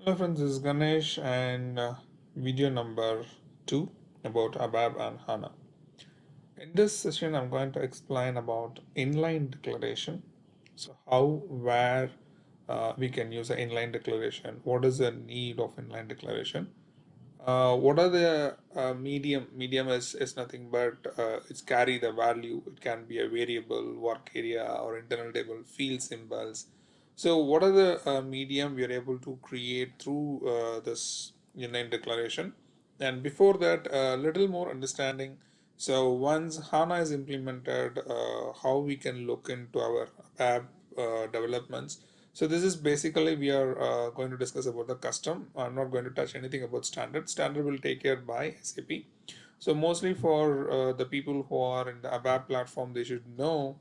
Hello friends, this is Ganesh and video number 2 about ABAP and HANA. In this session, I'm going to explain about inline declaration. So how, where we can use an inline declaration, what is the need of inline declaration, what are the medium is nothing but it's carry the value. It can be a variable, work area, or internal table, field symbols. So what are the medium we are able to create through this inline declaration? And before that, a little more understanding. So once HANA is implemented, how we can look into our app developments. So this is basically we are going to discuss about the custom. I'm not going to touch anything about standard. Standard will take care by SAP. So mostly for the people who are in the ABAP platform, they should know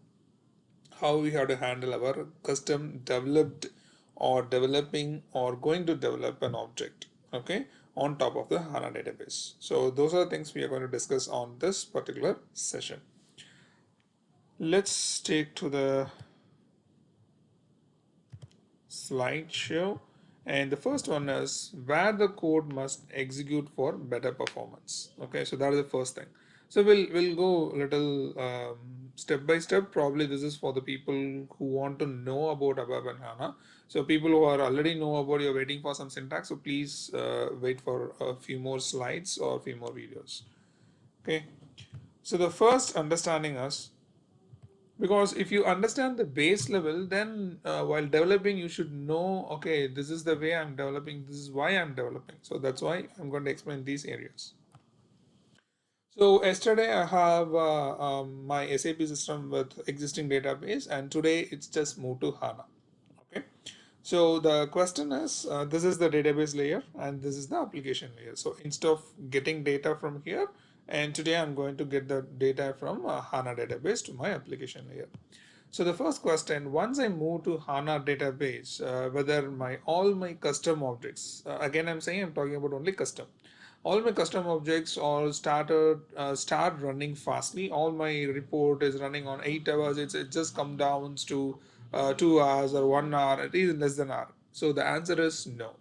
how we have to handle our custom developed or developing or going to develop an object, okay, on top of the HANA database. So those are the things we are going to discuss on this particular session. Let's take to the slideshow, and the first one is where the code must execute for better performance. Okay, so that is the first thing. So we'll go a little step by step. Probably this is for the people who want to know about ABAP and HANA. So people who are already know about, you're waiting for some syntax, so please wait for a few more slides or a few more videos. Okay, so the first understanding is, because if you understand the base level, then while developing you should know, okay, this is the way I'm developing, this is why I'm developing. So that's why I'm going to explain these areas. So yesterday I have my SAP system with existing database, and today it's just moved to HANA. Okay, so the question is, this is the database layer and this is the application layer. So instead of getting data from here, and today I'm going to get the data from HANA database to my application layer. So the first question, once I move to HANA database, whether all my custom objects, again I'm saying I'm talking about only custom. All my custom objects all start running fastly. All my report is running on 8 hours. It just come down to 2 hours or 1 hour. It is less than an hour. So the answer is no.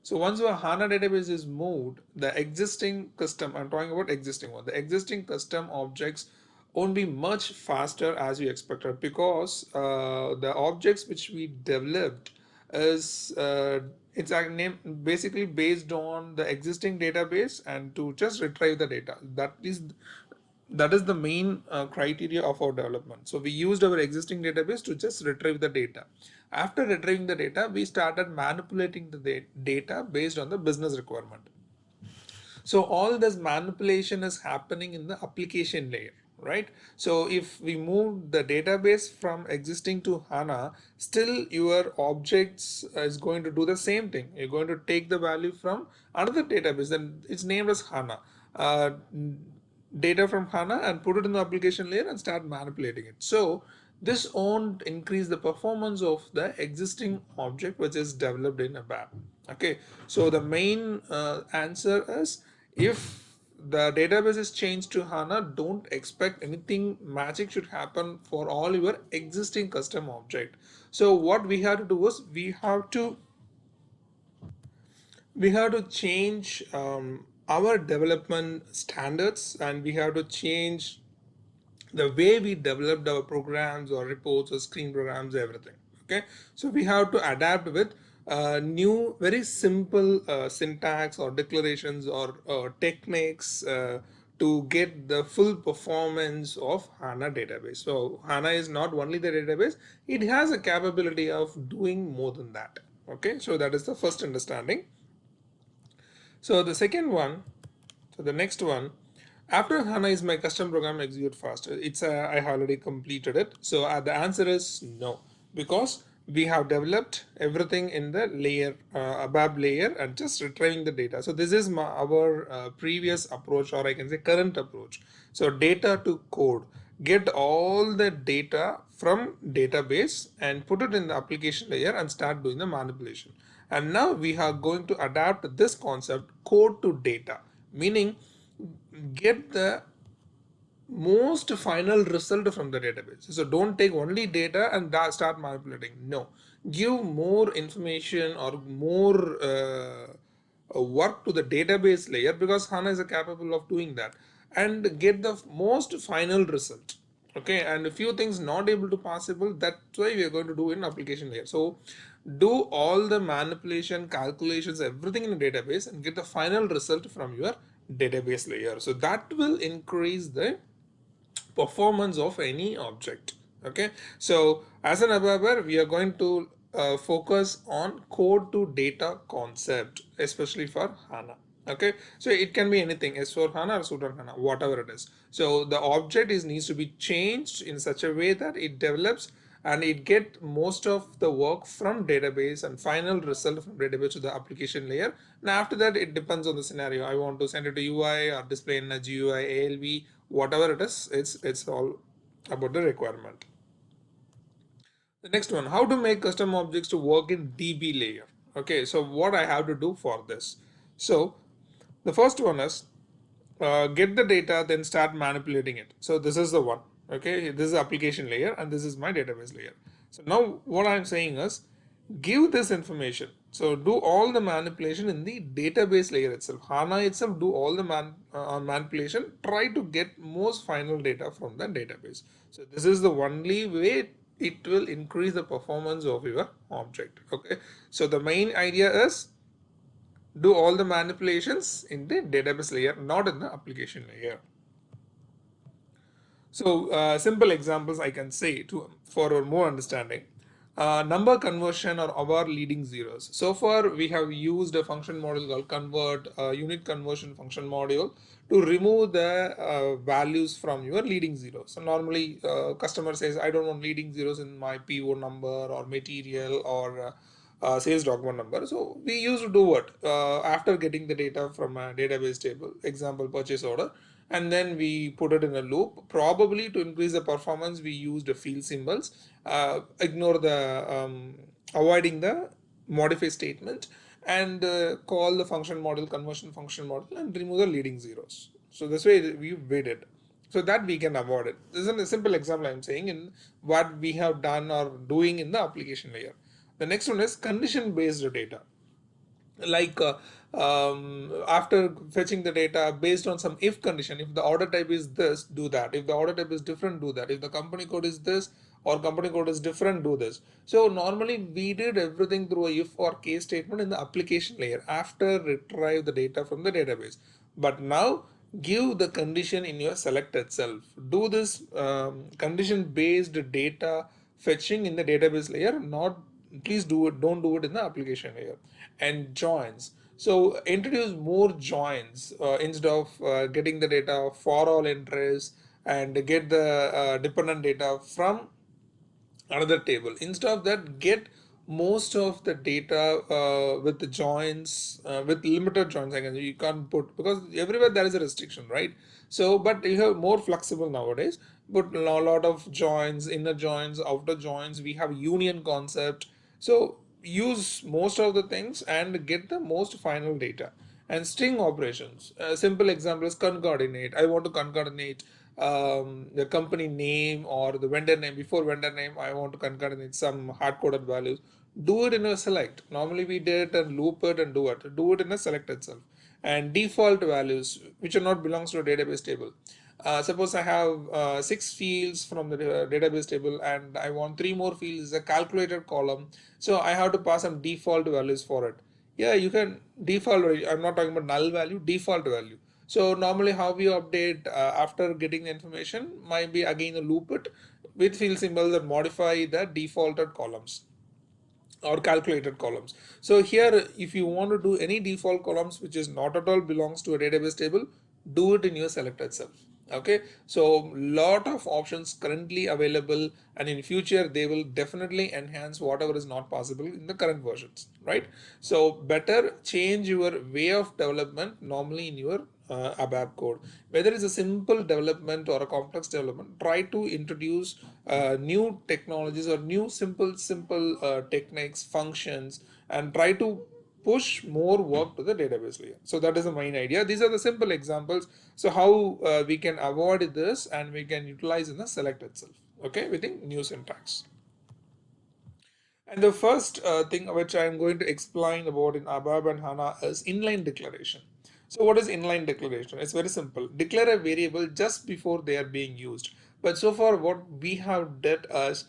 So once your HANA database is moved, the existing custom, I'm talking about existing one, the existing custom objects won't be much faster as you expected, because the objects which we developed is it's a name basically based on the existing database and to just retrieve the data. That is the main criteria of our development. So we used our existing database to just retrieve the data. After retrieving the data, we started manipulating the data based on the business requirement. So all this manipulation is happening in the application layer, right? So if we move the database from existing to HANA, still your objects is going to do the same thing. You're going to take the value from another database, and it's named as HANA. Uh, Data from HANA and put it in the application layer and start manipulating it. So this won't increase the performance of the existing object which is developed in ABAP. Okay, so the main answer is, if the database is changed to HANA, don't expect anything magic should happen for all your existing custom object. So what we have to do is we have to change our development standards, and we have to change the way we developed our programs or reports or screen programs, everything. Okay, so we have to adapt with new very simple syntax or declarations or techniques to get the full performance of HANA database. So HANA is not only the database, it has a capability of doing more than that. Okay, so that is the first understanding. So the second one, so the next one, after HANA is my custom program execute faster? I already completed it. So the answer is no, because we have developed everything in the layer, ABAP layer, and just retrieving the data. So this is our previous approach, or I can say current approach. So data to code, get all the data from database and put it in the application layer and start doing the manipulation. And now we are going to adapt this concept, code to data, meaning get the most final result from the database. So don't take only data and start manipulating. No, give more information or more work to the database layer, because HANA is capable of doing that, and get the most final result. Okay, and a few things not able to possible, that's why we are going to do in application layer. So do all the manipulation, calculations, everything in the database, and get the final result from your database layer. So that will increase the performance of any object. Okay, so as an ababber, we are going to focus on code to data concept, especially for HANA. Okay, so it can be anything, S4 HANA or Sudan HANA, whatever it is. So the object is needs to be changed in such a way that it develops and it get most of the work from database and final result from database to the application layer. And after that, it depends on the scenario. I want to send it to UI or display in a GUI, ALV, whatever it is. It's all about the requirement. The next one, how to make custom objects to work in DB layer. Okay, so what I have to do for this. So the first one is get the data, then start manipulating it. So this is the one. Okay, this is the application layer and this is my database layer. So now what I'm saying is give this information. So do all the manipulation in the database layer itself. HANA itself do all the manipulation. Try to get most final data from the database. So this is the only way it will increase the performance of your object. Okay. So the main idea is do all the manipulations in the database layer, not in the application layer. So simple examples I can say to for more understanding. Number conversion or our leading zeros. So far we have used a function model called convert, unit conversion function module to remove the values from your leading zeros. So normally customer says I don't want leading zeros in my PO number or material or sales document number. So we used to do what? After getting the data from a database table, example purchase order, and then we put it in a loop. Probably to increase the performance, we used the field symbols, ignore the avoiding the modify statement, and call the function model conversion function model and remove the leading zeros. So this way we did. So that we can avoid it. This is a simple example I'm saying in what we have done or doing in the application layer. The next one is condition based data. Like after fetching the data based on some if condition, if the order type is this, do that. If the order type is different, do that. If the company code is this or company code is different, do this. So normally we did everything through a if or case statement in the application layer after retrieve the data from the database. But now give the condition in your select itself. Do this condition based data fetching in the database layer, not please do it, don't do it in the application layer. And joins, so introduce more joins instead of getting the data for all entries and get the dependent data from another table. Instead of that, get most of the data with the joins, with limited joins. Again, you can't put, because everywhere there is a restriction, right? So but you have more flexible nowadays, but a lot of joins, inner joins, outer joins, we have union concept. So use most of the things and get the most final data. And string operations, a simple example is concatenate. I want to concatenate the company name or the vendor name. Before vendor name, I want to concatenate some hard coded values. Do it in a select. Normally we did it and loop it and do it. Do it in a select itself. And default values which are not belongs to a database table. Suppose I have 6 fields from the database table and I want 3 more fields, a calculated column. So I have to pass some default values for it. Yeah, you can default value. I'm not talking about null value, default value. So normally how we update after getting the information might be again a loop it with field symbols that modify the defaulted columns or calculated columns. So here, if you want to do any default columns which is not at all belongs to a database table, do it in your select itself. Okay, so lot of options currently available, and in future they will definitely enhance whatever is not possible in the current versions, right? So better change your way of development normally in your ABAP code. Whether it's a simple development or a complex development, try to introduce new technologies or new simple techniques, functions, and try to push more work to the database layer. So that is the main idea. These are the simple examples. So how we can avoid this and we can utilize in the select itself. Okay, within new syntax. And the first thing which I'm going to explain about in ABAP and HANA is inline declaration. So what is inline declaration? It's very simple. Declare a variable just before they are being used. But so far what we have did is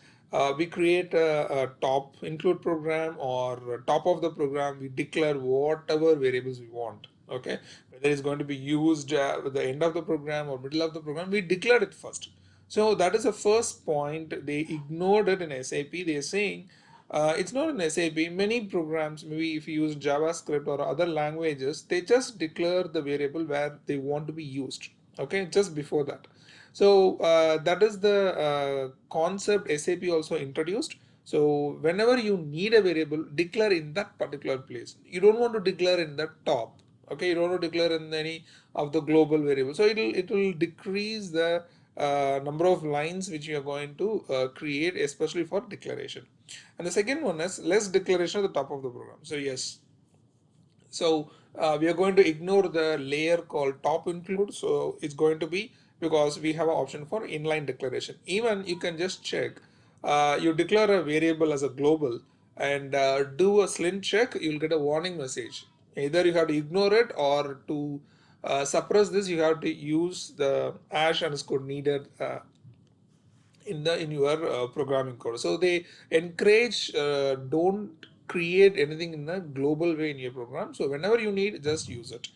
we create a top include program or top of the program. We declare whatever variables we want. Okay, whether it's going to be used at the end of the program or middle of the program, we declare it first. So that is the first point. They ignored it in SAP. They're saying it's not in SAP. Many programs, maybe if you use JavaScript or other languages, they just declare the variable where they want to be used. Okay, just before that. So that is the concept SAP also introduced. So whenever you need a variable, declare in that particular place. You don't want to declare in the top. Okay, you don't want to declare in any of the global variables. So it will decrease the number of lines which you are going to create, especially for declaration. And the second one is less declaration at the top of the program. So yes, so we are going to ignore the layer called top include. So it's going to be because we have an option for inline declaration. Even you can just check, you declare a variable as a global and do a slint check, you'll get a warning message. Either you have to ignore it or to suppress this, you have to use the hash underscore needed in your programming code. So they encourage don't create anything in a global way in your program. So whenever you need, just use it.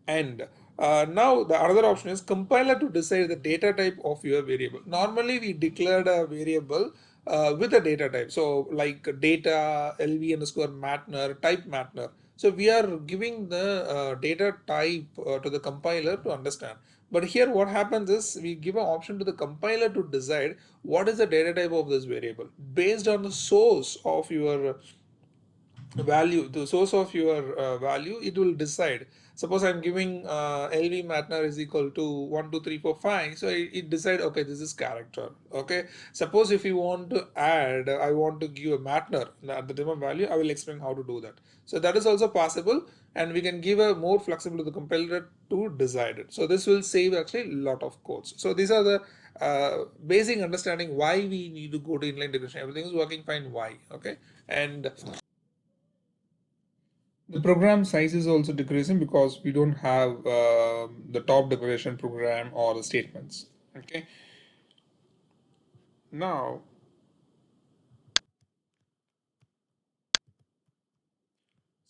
And now the other option is compiler to decide the data type of your variable. Normally we declared a variable with a data type. So like data lv underscore matner type matner. So we are giving the data type to the compiler to understand. But here what happens is we give an option to the compiler to decide what is the data type of this variable based on the source of your value, the source of your value. It will decide. Suppose I'm giving lv matner is equal to 12345, so it decide, okay, this is character. Okay, suppose if you want to add, I want to give a matner at the minimum value, I will explain how to do that. So that is also possible, and we can give a more flexible to the compiler to decide it. So this will save actually a lot of codes. So these are the basic understanding why we need to go to inline declaration. Everything is working fine, why? Okay, and the program size is also decreasing because we don't have the top declaration program or the statements. Okay. Now,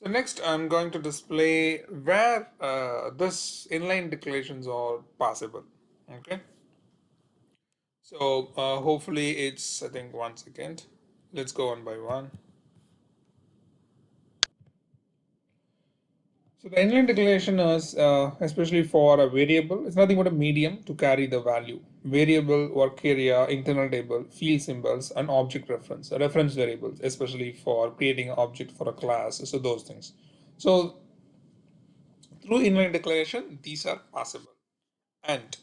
so next I'm going to display where this inline declarations are possible. Okay. So hopefully it's, I think, 1 second. Let's go one by one. So the inline declaration is especially for a variable. It's nothing but a medium to carry the value. Variable, work area, internal table, field symbols, and object reference, reference variables, especially for creating an object for a class. So those things. So through inline declaration, these are possible. And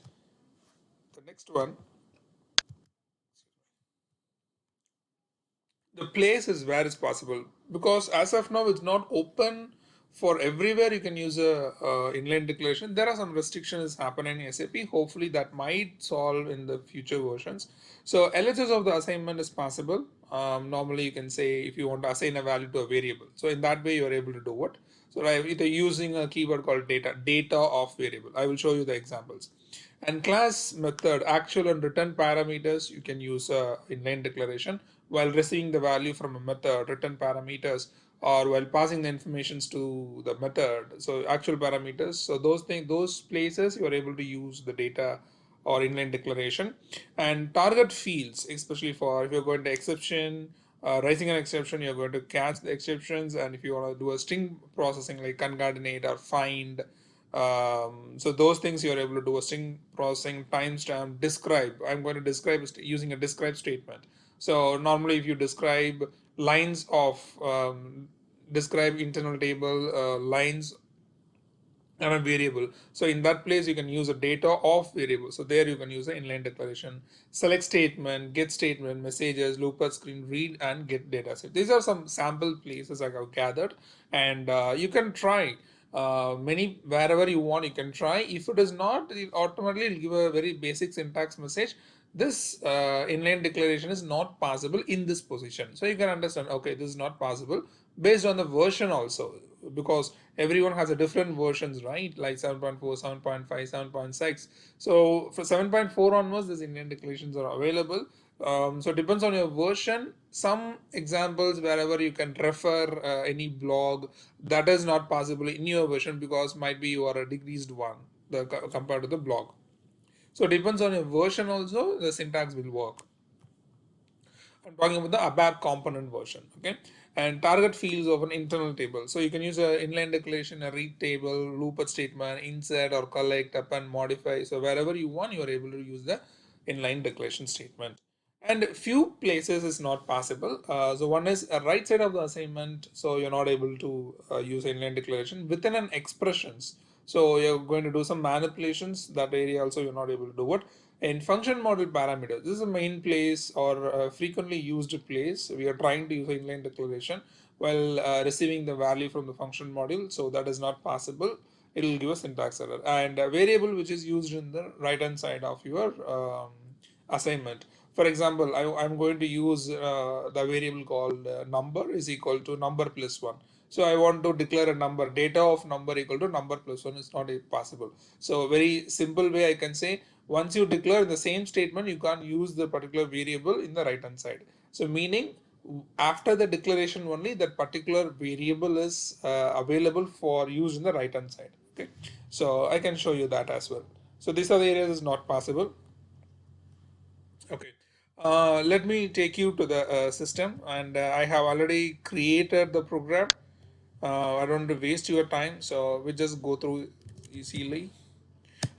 the next one, the place is where it's possible, because as of now it's not open for everywhere. You can use a inline declaration. There are some restrictions happening in SAP. Hopefully that might solve in the future versions. So LHS of the assignment is possible. Normally you can say if you want to assign a value to a variable, so in that way you are able to do it. So either using a keyword called data of variable. I will show you the examples. And class method, actual and return parameters, you can use inline declaration while receiving the value from a method, return parameters, or while passing the informations to the method. So actual parameters. So those things, those places you are able to use the data or inline declaration. And target fields, especially for if you're going to exception, raising an exception, you're going to catch the exceptions. And if you want to do a string processing like concatenate or find, so those things you're able to do a string processing, timestamp, describe. I'm going to describe using a describe statement. So normally if you describe lines of describe internal table lines and a variable. So in that place you can use a data of variable. So there you can use the inline declaration, select statement, get statement, messages, looper screen, read and get data set. These are some sample places I have gathered, and you can try many wherever you want. You can try. If it is not, it automatically will give a very basic syntax message. this inline declaration is not possible in this position. So you can understand, okay, this is not possible based on the version also, because everyone has a different versions, right? Like 7.4, 7.5, 7.6. So for 7.4 onwards, these inline declarations are available. So it depends on your version. Some examples wherever you can refer any blog, that is not possible in your version because might be you are a decreased one compared to the blog. So it depends on your version also, the syntax will work. I'm talking about the ABAP component version, okay? And target fields of an internal table. So you can use a inline declaration, a read table, looped statement, insert or collect, append, modify. So wherever you want, you are able to use the inline declaration statement. And few places is not possible. So one is a right side of the assignment. So you're not able to use inline declaration within an expressions. So you're going to do some manipulations. That area also you're not able to do it. In function model parameters, this is a main place or frequently used place. We are trying to use inline declaration while receiving the value from the function module. So that is not possible. It will give a syntax error. And a variable which is used in the right hand side of your assignment. For example, I'm going to use the variable called number is equal to number plus 1. So I want to declare a number, data of number equal to number plus 1 is not possible. So very simple way I can say, once you declare the same statement, you can't use the particular variable in the right hand side. So meaning after the declaration only that particular variable is available for use in the right hand side. Okay, so I can show you that as well. So these are the areas is not possible. Okay. Let me take you to the system, and I have already created the program. I don't want to waste your time, so we just go through easily.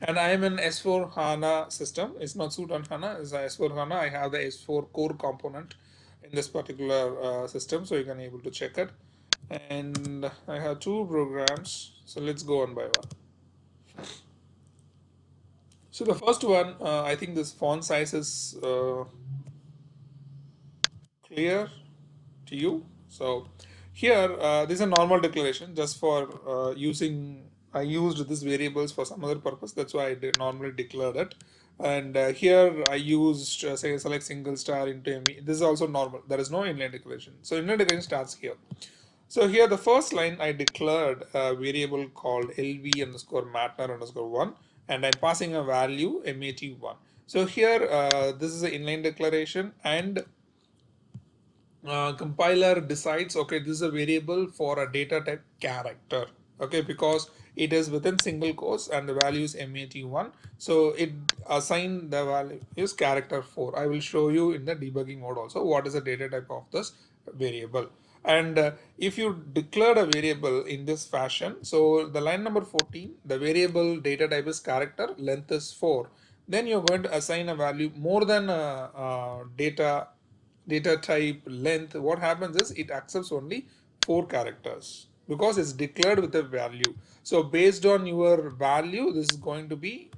And I am in S4 HANA system. It's not Suite on HANA, it's S4 HANA. I have the S4 core component in this particular system, so you can able to check it. And I have two programs, so let's go one by one. So the first one, I think this font size is clear to you. So here, this is a normal declaration just for using. I used this variables for some other purpose. That's why I normally declared it. And here I used say select single star into ME. This is also normal. There is no inline declaration. So inline declaration starts here. So here the first line I declared a variable called lv underscore matner underscore 1, and I'm passing a value mat1. So here this is an inline declaration, and compiler decides, okay, this is a variable for a data type character, okay, because it is within single quotes and the value is mat1, so it assign the value is character 4. I will show you in the debugging mode also what is the data type of this variable. And if you declared a variable in this fashion, so the line number 14, the variable data type is character, length is 4, then you're going to assign a value more than data type length. What happens is it accepts only 4 characters because it's declared with a value. So based on your value, this is going to be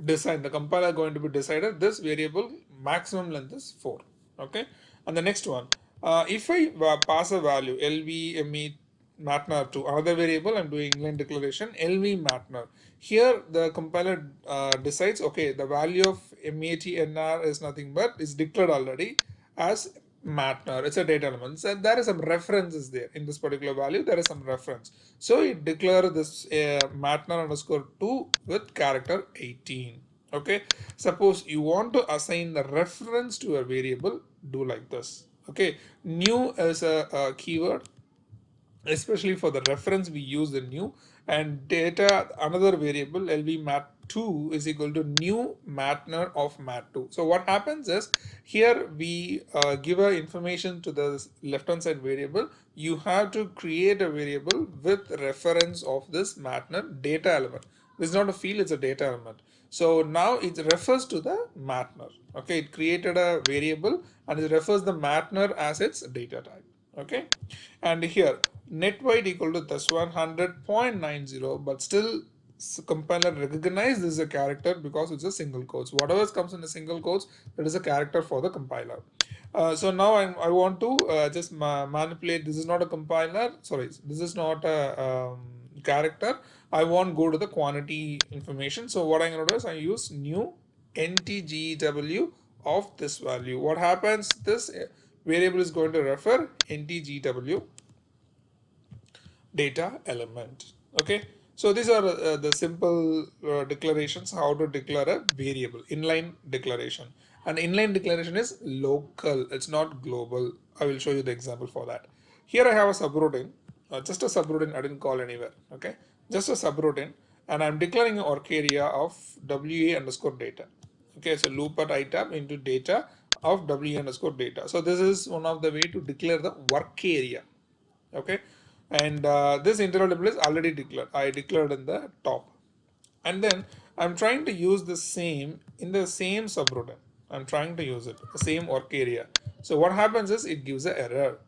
decided. The compiler going to be decided this variable maximum length is 4. Okay, and the next one, if I pass a value lv me matner to another variable, I'm doing inline declaration lv matner. Here the compiler decides, okay, the value of matnr is nothing but is declared already as matner. It's a data element. So there is some references there in this particular value. There is some reference. So it declare this matner underscore 2 with character 18. Okay. Suppose you want to assign the reference to a variable, do like this. Okay. New is a keyword, especially for the reference we use the new, and data another variable lv mat2 is equal to new matner of mat2. So what happens is here we give a information to the left hand side variable. You have to create a variable with reference of this matner data element. This is not a field, it's a data element. So now it refers to the matner. Okay, it created a variable and it refers the matner as its data type. Okay, and here net weight equal to this 100.90, but still compiler recognize this is a character because it's a single quotes. Whatever comes in a single quotes, that is a character for the compiler. So now I want to just manipulate. This is not a compiler, sorry, this is not a character. I want go to the quantity information. So what I'm going to do is I use new ntgew of this value. What happens? This variable is going to refer ntgew data element. Okay, so these are the simple declarations how to declare a variable. Inline declaration. An inline declaration is local, it's not global. I will show you the example for that. Here I have a subroutine, just a subroutine, I didn't call anywhere. Okay, just a subroutine, and I'm declaring a work area of wa underscore data. Okay, so loop at itab into data of wa underscore data. So this is one of the way to declare the work area. Okay, and this interval is already declared. I declared in the top, and then I'm trying to use the same in the same subroutine. I'm trying to use it the same work area. So what happens is it gives an error,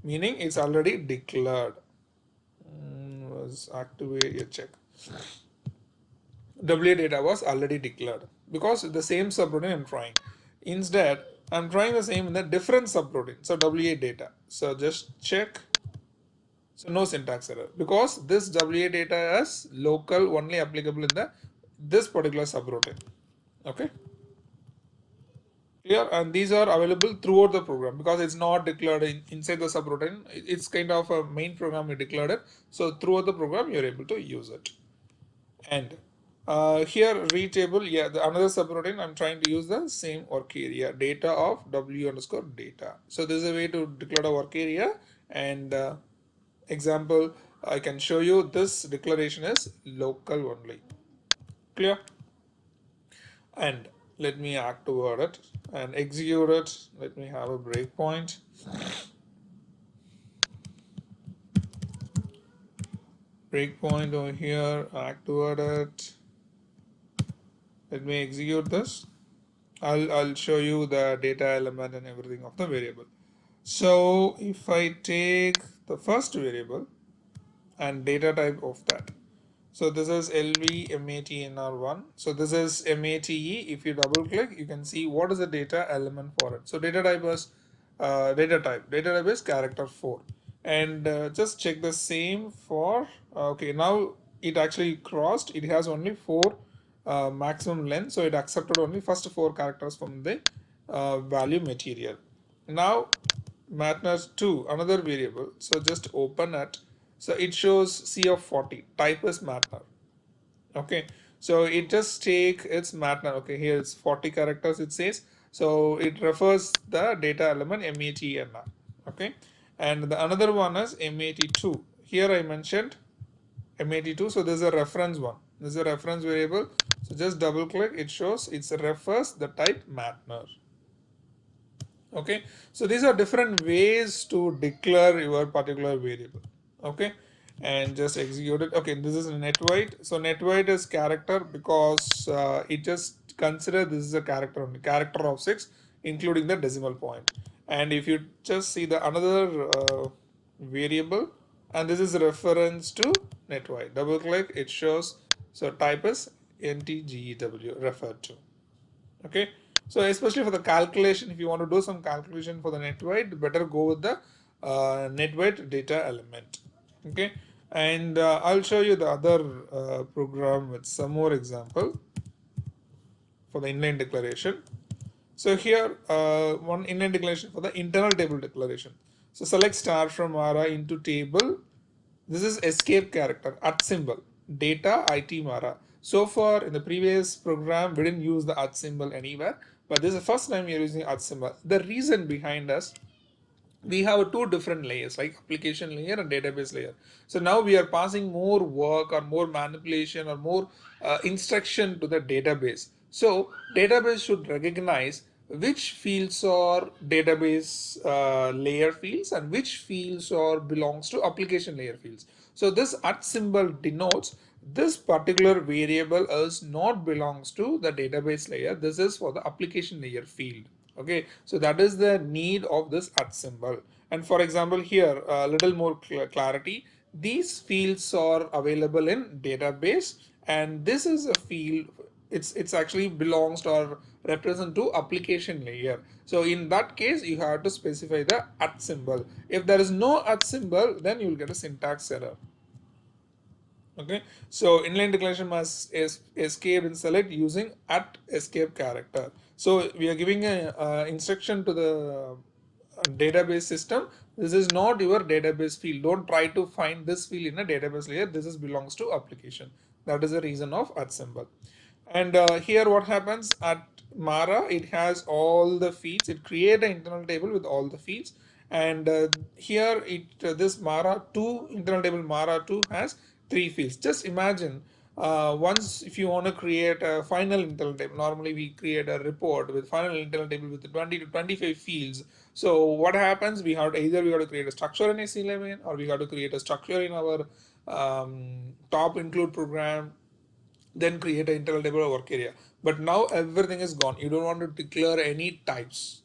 meaning it's already declared. Was activate a check. WA data was already declared because the same subroutine I'm trying. Instead, I'm trying the same in the different subroutine. So WA data. So just check. So no syntax error because this WA data is local, only applicable in the this particular subroutine. Okay, clear? And these are available throughout the program because it's not declared inside the subroutine. It's kind of a main program you declared it. So throughout the program you're able to use it. And here read table, yeah, the another subroutine I'm trying to use the same work area data of W underscore data. So this is a way to declare a work area. And example, I can show you this declaration is local only. Clear? And let me act toward it and execute it. Let me have a breakpoint. Breakpoint over here, act toward it. Let me execute this. I'll show you the data element and everything of the variable. So if I take the first variable and data type of that, so this is LVMATNR1. So this is MATE. If you double click, you can see what is the data element for it. So data type is data type. Data type is character 4. And just check the same for okay. Now it actually crossed. It has only 4 maximum length. So it accepted only first 4 characters from the value material. Now matters2, another variable. So just open it. So it shows C of 40, type is matter. Okay, so it just take its matter. Okay, here it's 40 characters it says. So it refers the data element MATNR. Okay, and the another one is MAT2. Here I mentioned MAT2, so there's a reference one. This is a reference variable. So just double click, it shows it's refers the type matter. Okay, so these are different ways to declare your particular variable. Okay, and just execute it. Okay, this is net weight. So net weight is character because it just consider this is a character only, character of 6 including the decimal point. And if you just see the another variable, and this is reference to net weight, double click, it shows. So type is ntgew referred to. Okay, so especially for the calculation, if you want to do some calculation for the net weight, better go with the net weight data element. Okay, and I'll show you the other program with some more example for the inline declaration. So here one inline declaration for the internal table declaration. So select star from ARA into table. This is escape character at symbol data IT Mara. So far in the previous program we didn't use the at symbol anywhere, but this is the first time we are using at symbol. The reason behind us, we have two different layers like application layer and database layer. So now we are passing more work or more manipulation or more instruction to the database. So database should recognize which fields are database layer fields and which fields are belongs to application layer fields. So this at symbol denotes this particular variable is not belongs to the database layer. This is for the application layer field. Okay, so that is the need of this at symbol. And for example here a little more clarity, these fields are available in database and this is a field, it's actually belongs to or represent to application layer. So in that case you have to specify the at symbol. If there is no at symbol, then you will get a syntax error. Okay, so inline declaration must escape and select using at escape character. So we are giving a instruction to the database system. This is not your database field. Don't try to find this field in a database layer. This is belongs to application. That is the reason of at symbol. And here what happens at Mara, it has all the feeds. It create an internal table with all the feeds. And here it this Mara 2 internal table Mara 2 has 3 fields. Just imagine once if you want to create a final internal table, normally we create a report with final internal table with 20 to 25 fields. So what happens? We have to, either we have to create a structure in AC11 or we have to create a structure in our top include program, then create an internal table or work area. But now everything is gone. You don't want to declare any types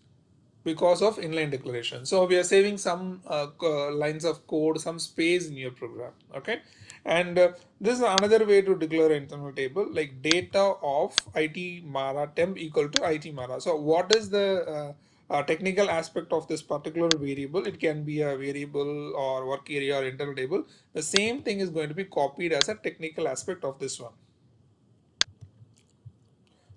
because of inline declaration. So we are saving some lines of code, some space in your program. Okay, and this is another way to declare an internal table, like data of IT Mara temp equal to IT Mara. So what is the technical aspect of this particular variable? It can be a variable or work area or internal table. The same thing is going to be copied as a technical aspect of this one.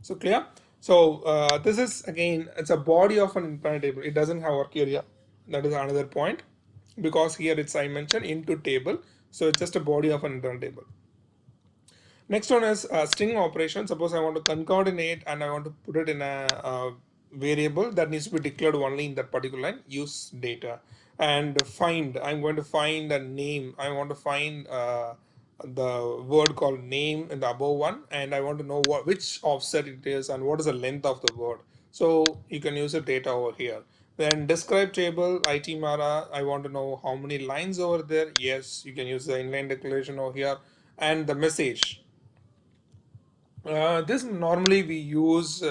So clear? So this is again, it's a body of an infinite table. It doesn't have work area. That is another point, because here it's I mentioned into table. So it's just a body of an internal table. Next one is string operation. Suppose I want to concatenate and I want to put it in a variable that needs to be declared only in that particular line. Use data and find. I'm going to find a name. I want to find the word called name in the above one, and I want to know which offset it is and what is the length of the word. So you can use the data over here. Then describe table IT Mara. I want to know how many lines over there. Yes, you can use the inline declaration over here, and the message. This normally we use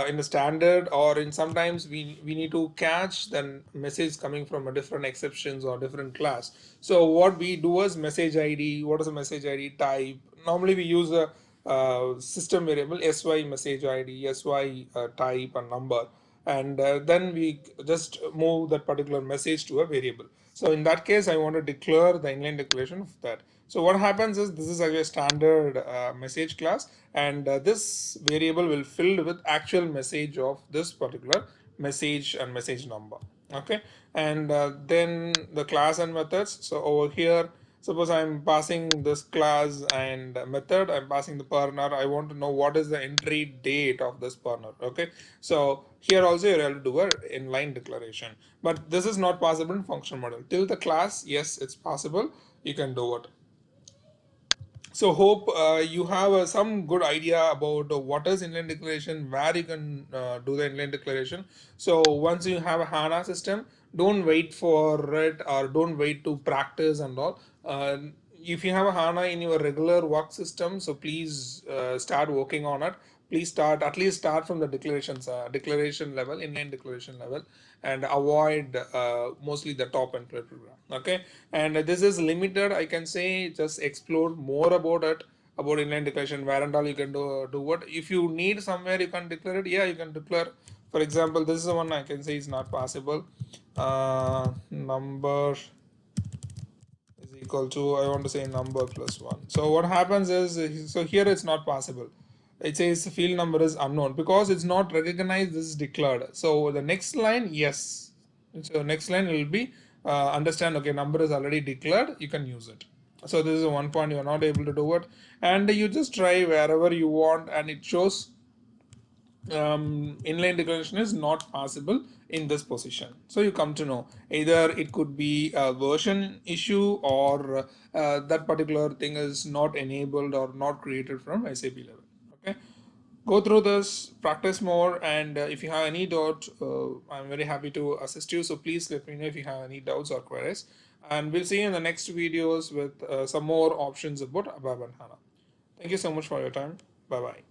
in a standard, or in sometimes we need to catch the message coming from a different exceptions or different class. So what we do is message ID. What is a message ID type? Normally we use a system variable sy message ID, sy type and number, and then we just move that particular message to a variable. So in that case, I want to declare the inline declaration of that. So what happens is this is a standard message class, and this variable will filled with actual message of this particular message and message number. Okay, and then the class and methods. So over here, suppose I'm passing this class and method, I'm passing the partner. I want to know what is the entry date of this partner. Okay, so here also you're able to do a inline declaration, but this is not possible in function model. Till the class, yes, it's possible. You can do it. So hope you have some good idea about what is inline declaration, where you can do the inline declaration. So once you have a HANA system, don't wait for it or don't wait to practice and all. If you have a HANA in your regular work system, so please start working on it. Please start, at least start from the declaration level, inline declaration level, and avoid mostly the top and play program. Okay, and this is limited. I can say just explore more about it, about inline declaration, where and all you can do what. If you need somewhere you can declare it. Yeah, you can declare. For example, this is the one I can say is not possible. Number is equal to, I want to say number plus 1. So what happens is, so here it's not possible. It says field number is unknown because it's not recognized, this is declared. So the next line, yes. So next line will be understand, okay, number is already declared, you can use it. So this is one point you're not able to do it, and you just try wherever you want, and it shows inline declaration is not possible in this position. So you come to know either it could be a version issue, or that particular thing is not enabled or not created from SAP level. Okay, go through this, practice more, and if you have any doubt, I'm very happy to assist you. So please let me know if you have any doubts or queries, and we'll see you in the next videos with some more options about ABAP and HANA. Thank you so much for your time. Bye bye.